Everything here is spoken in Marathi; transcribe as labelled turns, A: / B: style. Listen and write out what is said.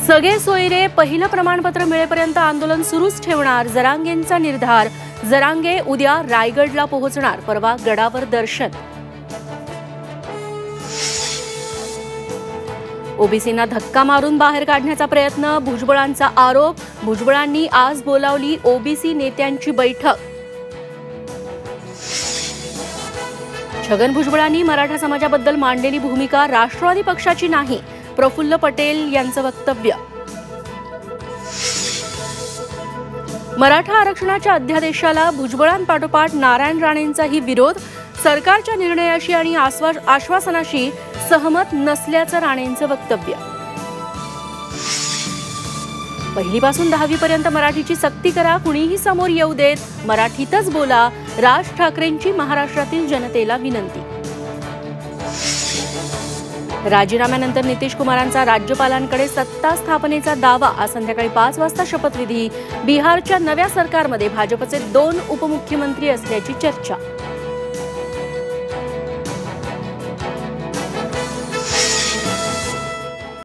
A: सगळे सोयरे पहिलं प्रमाणपत्र मिळेपर्यंत आंदोलन सुरूच ठेवणार, जरांगेंचा निर्धार। जरांगे उद्या रायगडला पोहोचणार, परवा गडावर दर्शन। ओबीसींना धक्का मारून बाहेर काढण्याचा प्रयत्न, भुजबळांचा आरोप। भुजबळांनी आज बोलावली ओबीसी नेत्यांची बैठक। छगन भुजबळांनी मराठा समाजाबद्दल मांडलेली भूमिका राष्ट्रवादी पक्षाची नाही, प्रफुल्ल पटेल यांचं वक्तव्य। मराठा आरक्षणाच्या अध्यादेशाला भुजबळांपाठोपाठ नारायण राणेंचाही विरोध, सरकारच्या निर्णयाशी आणि आश्वासनाशी सहमत नसल्याचं राणेंचं वक्तव्य। पहिलीपासून 10वी पर्यंत मराठीची सक्ती करा, कुणीही समोर येऊ देत, मराठीतच बोला, राज ठाकरेंची महाराष्ट्रातील जनतेला विनंती। राजीनाम्यानंतर नितीश कुमारांचा राज्यपालांकडे सत्ता स्थापनेचा दावा, आज संध्याकाळी 5 वाजता शपथविधी। बिहारच्या नव्या सरकारमध्ये भाजपचे 2 उपमुख्यमंत्री असल्याची चर्चा।